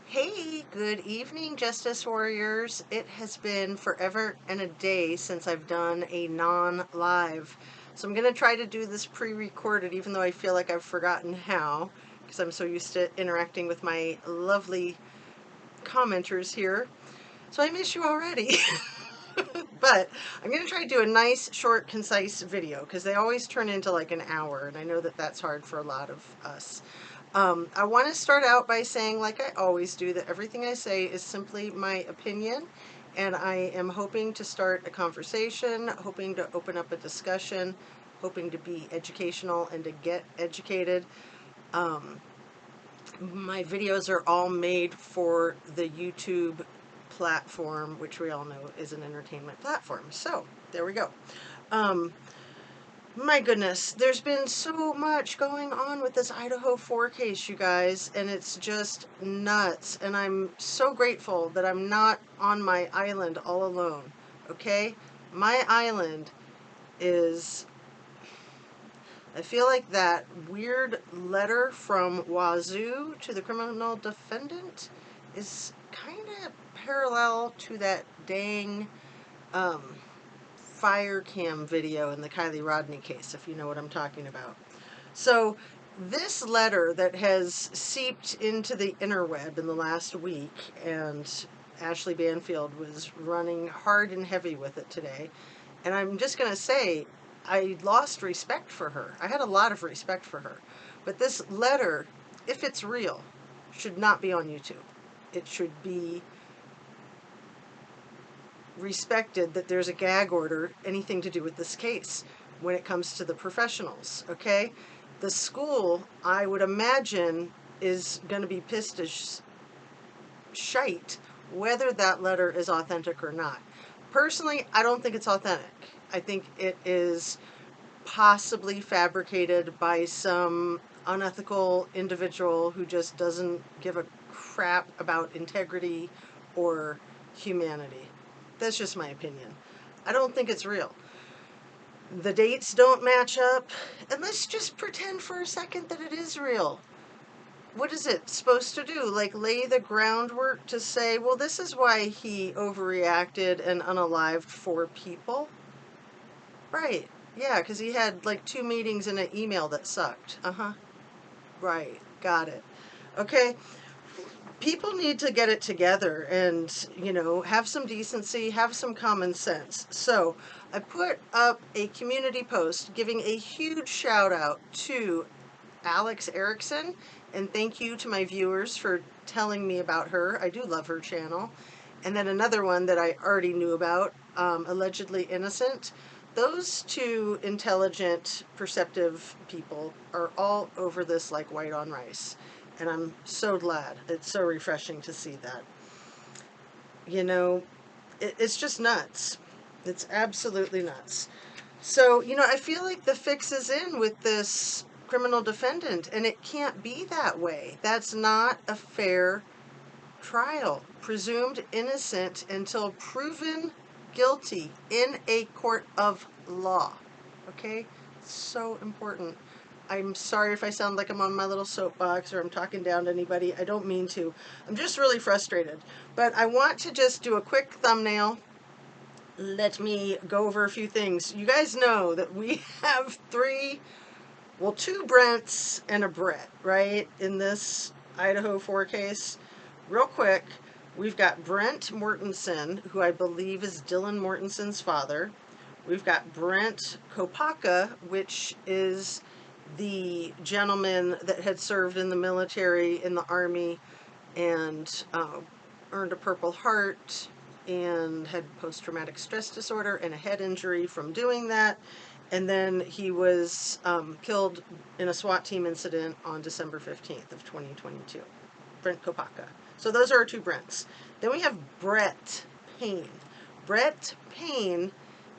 Hey, good evening, Justice Warriors. It has been forever and a day since I've done a non-live. So I'm going to try to do this pre-recorded, even though I feel like I've forgotten how, because I'm so used to interacting with my lovely commenters here. So I miss you already. But I'm going to try to do a nice, short, concise video, because they always turn into like an hour, and I know that that's hard for a lot of us. I want to start out by saying, like I always do, that everything I say is simply my opinion, and I am hoping to start a conversation, hoping to open up a discussion, hoping to be educational and to get educated. My videos are all made for the YouTube platform, which we all know is an entertainment platform. So, there we go. My goodness, there's been so much going on with this Idaho 4 case, you guys, and it's just nuts. And I'm so grateful that I'm not on my island all alone, okay? My island is, I feel like that weird letter from Wazoo to the criminal defendant is kind of parallel to that dang, fire cam video in the Kylie Rodney case, if you know what I'm talking about. So this letter that has seeped into the interweb in the last week, and Ashley Banfield was running hard and heavy with it today, and I'm just going to say, I lost respect for her. I had a lot of respect for her. But this letter, if it's real, should not be on YouTube. It should be respected that there's a gag order, anything to do with this case, when it comes to the professionals, okay? The school, I would imagine, is going to be pissed as shite whether that letter is authentic or not. Personally, I don't think it's authentic. I think it is possibly fabricated by some unethical individual who just doesn't give a crap about integrity or humanity. That's just my opinion. I don't think it's real. The dates don't match up, and let's just pretend for a second that it is real. What is it supposed to do? Like lay the groundwork to say, well, this is why he overreacted and unalived 4 people? Right. Yeah, because he had like 2 meetings and an email that sucked. Uh-huh. Right. Got it. Okay. People need to get it together and, have some decency, have some common sense. So I put up a community post giving a huge shout out to Alex Erickson, and thank you to my viewers for telling me about her. I do love her channel. And then another one that I already knew about, Allegedly Innocent. Those 2 intelligent, perceptive people are all over this like white on rice. And I'm so glad. It's so refreshing to see that. It's just nuts. It's absolutely nuts. So, I feel like the fix is in with this criminal defendant, and it can't be that way. That's not a fair trial. Presumed innocent until proven guilty in a court of law. Okay? So important. I'm sorry if I sound like I'm on my little soapbox or I'm talking down to anybody. I don't mean to. I'm just really frustrated. But I want to just do a quick thumbnail. Let me go over a few things. You guys know that we have 2 Brents and a Brett, right, in this Idaho 4 case. Real quick, we've got Brent Mortensen, who I believe is Dylan Mortensen's father. We've got Brent Kopacka, which is the gentleman that had served in the military, in the Army, and earned a Purple Heart and had post-traumatic stress disorder and a head injury from doing that. And then he was killed in a SWAT team incident on December 15th of 2022. Brent Kopacka. So those are our 2 Brents. Then we have Brett Payne. Brett Payne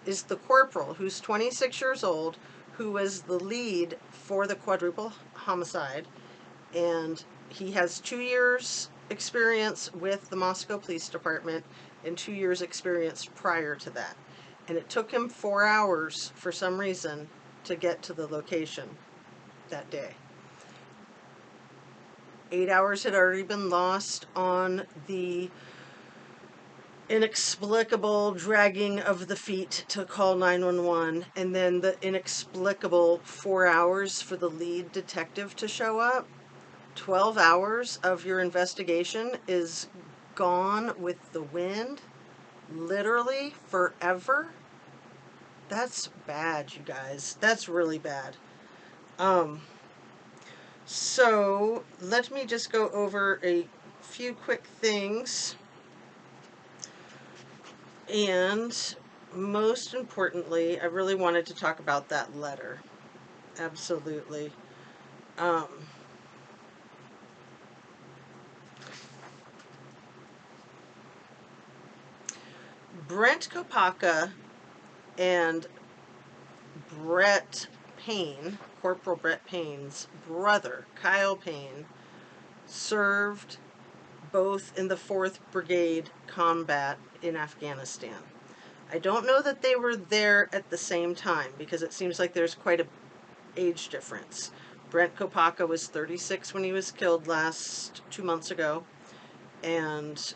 is the corporal who's 26 years old, who was the lead for the quadruple homicide, and he has 2 years experience with the Moscow Police Department and 2 years experience prior to that. And it took him 4 hours for some reason to get to the location that day. 8 hours had already been lost on the inexplicable dragging of the feet to call 911, and then the inexplicable 4 hours for the lead detective to show up. 12 hours of your investigation is gone with the wind, literally forever. That's bad, you guys. That's really bad. So let me just go over a few quick things. And most importantly, I really wanted to talk about that letter. Absolutely. Um, Brent Kopacka and Brett Payne, Corporal Brett Payne's brother, Kyle Payne, served both in the 4th Brigade combat in Afghanistan. I don't know that they were there at the same time because it seems like there's quite a age difference. Brent Kopacka was 36 when he was killed 2 months ago, and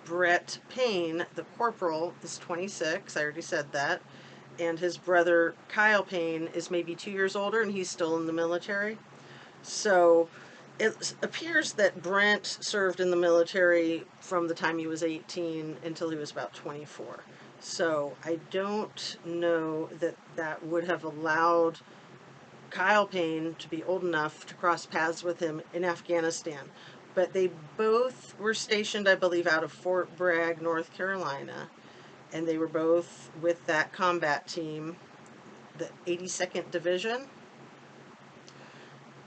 Brett Payne, the corporal, is 26. I already said that. And his brother Kyle Payne is maybe 2 years older, and he's still in the military. So it appears that Brent served in the military from the time he was 18 until he was about 24. So I don't know that that would have allowed Kyle Payne to be old enough to cross paths with him in Afghanistan. But they both were stationed, I believe, out of Fort Bragg, North Carolina. And they were both with that combat team, the 82nd Division.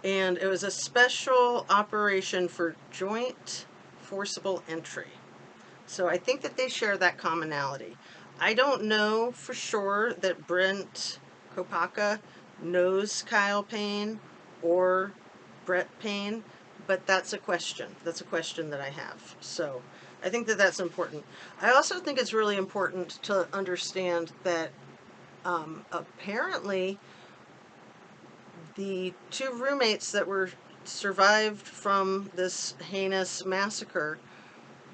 And it was a special operation for joint forcible entry. So I think that they share that commonality. I don't know for sure that Brent Kopacka knows Kyle Payne or Brett Payne, but that's a question. That's a question that I have. So I think that that's important. I also think it's really important to understand that apparently the 2 roommates that were survived from this heinous massacre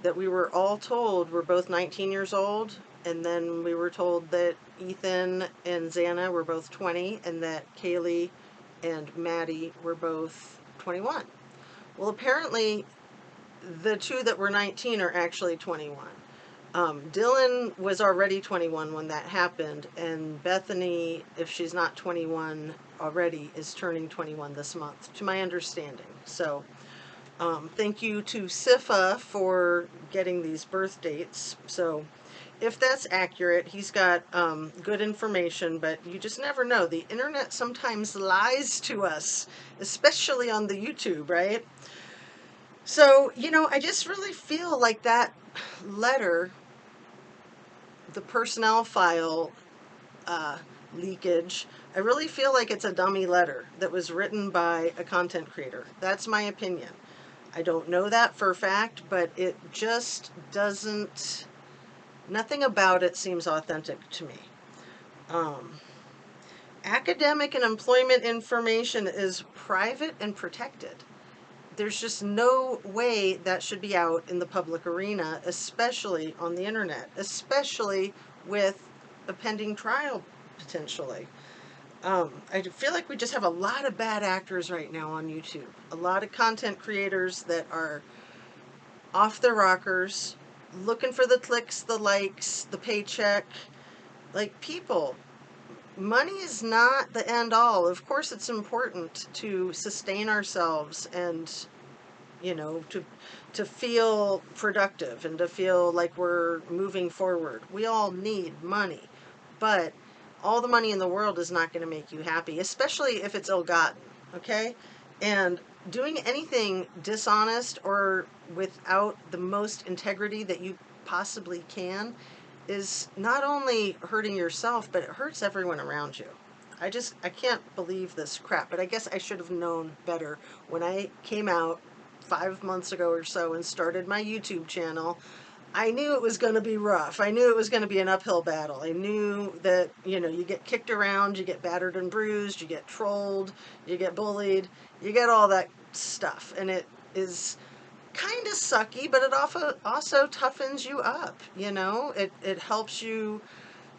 that we were all told were both 19 years old, and then we were told that Ethan and Xana were both 20, and that Kaylee and Maddie were both 21. Well, apparently the 2 that were 19 are actually 21. Dylan was already 21 when that happened, and Bethany, if she's not 21 already, is turning 21 this month, to my understanding. So thank you to SIFA for getting these birth dates. So if that's accurate, he's got good information, but you just never know. The internet sometimes lies to us, especially on the YouTube, right? So, I just really feel like that letter, the personnel file leakage, I really feel like it's a dummy letter that was written by a content creator. That's my opinion. I don't know that for a fact, but it just doesn't, nothing about it seems authentic to me. Academic and employment information is private and protected. There's just no way that should be out in the public arena, especially on the internet, especially with a pending trial potentially. I feel like we just have a lot of bad actors right now on YouTube. A lot of content creators that are off their rockers, looking for the clicks, the likes, the paycheck. Like, people, money is not the end all. Of course, it's important to sustain ourselves and, to feel productive and to feel like we're moving forward. We all need money, but all the money in the world is not going to make you happy, especially if it's ill-gotten, okay? And doing anything dishonest or without the most integrity that you possibly can is not only hurting yourself, but it hurts everyone around you. I can't believe this crap, but I guess I should have known better when I came out 5 months ago or so and started my YouTube channel. I knew it was going to be rough. I knew it was going to be an uphill battle. I knew that, you get kicked around, you get battered and bruised, you get trolled, you get bullied, you get all that stuff. And it is kind of sucky, but it also toughens you up, It helps you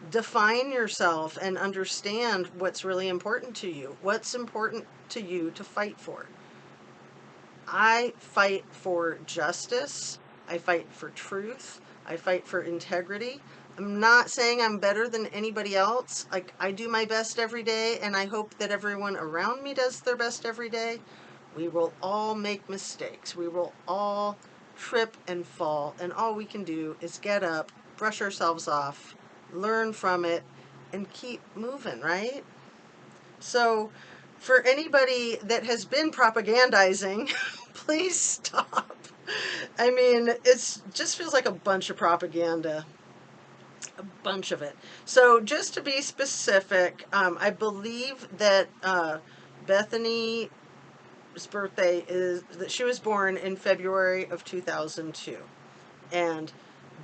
define yourself and understand what's really important to you. What's important to you to fight for? I fight for justice. I fight for truth. I fight for integrity. I'm not saying I'm better than anybody else. Like, I do my best every day, and I hope that everyone around me does their best every day. We will all make mistakes. We will all trip and fall, and all we can do is get up, brush ourselves off, learn from it, and keep moving, right? So, for anybody that has been propagandizing, please stop. I mean, it just feels like a bunch of propaganda, a bunch of it. So, just to be specific, I believe that Bethany's birthday is that she was born in February of 2002. And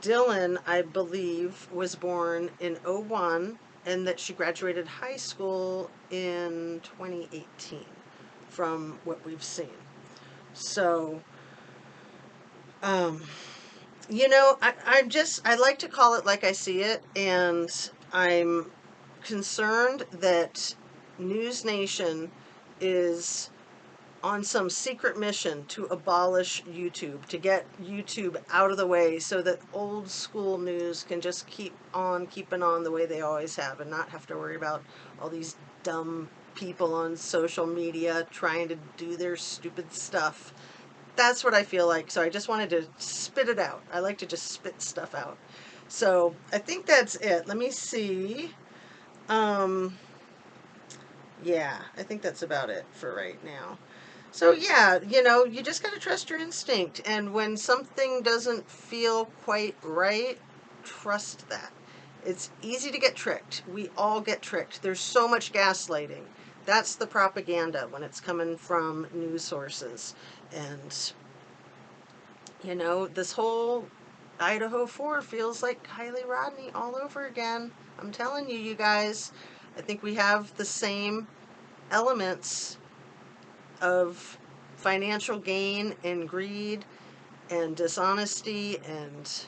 Dylan, I believe, was born in '01, and that she graduated high school in 2018 from what we've seen. So, um, I like to call it like I see it, and I'm concerned that News Nation is on some secret mission to abolish YouTube, to get YouTube out of the way so that old school news can just keep on keeping on the way they always have and not have to worry about all these dumb people on social media trying to do their stupid stuff. That's what I feel like. So I just wanted to spit it out. I like to just spit stuff out. So I think that's it. Let me see. Yeah, I think that's about it for right now. So yeah, you just got to trust your instinct. And when something doesn't feel quite right, trust that. It's easy to get tricked. We all get tricked. There's so much gaslighting. That's the propaganda when it's coming from news sources. And, this whole Idaho 4 feels like Kylie Rodney all over again. I'm telling you, you guys, I think we have the same elements of financial gain and greed and dishonesty, and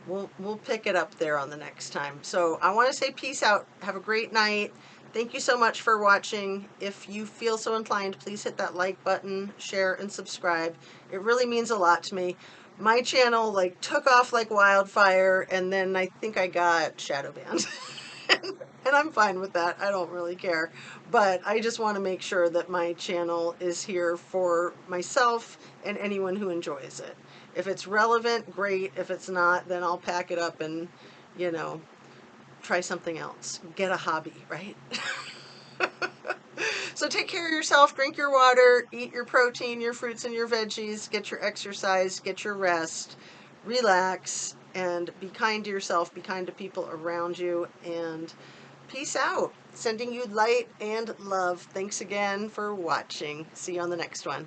we'll pick it up there on the next time. So I want to say peace out. Have a great night. Thank you so much for watching. If you feel so inclined, please hit that like button, share, and subscribe. It really means a lot to me. My channel took off like wildfire, and then I think I got shadow banned. And I'm fine with that. I don't really care. But I just want to make sure that my channel is here for myself and anyone who enjoys it. If it's relevant, great. If it's not, then I'll pack it up and, try something else. Get a hobby, right? So take care of yourself, drink your water, eat your protein, your fruits and your veggies, get your exercise, get your rest, relax, and be kind to yourself, be kind to people around you, and peace out. Sending you light and love. Thanks again for watching. See you on the next one.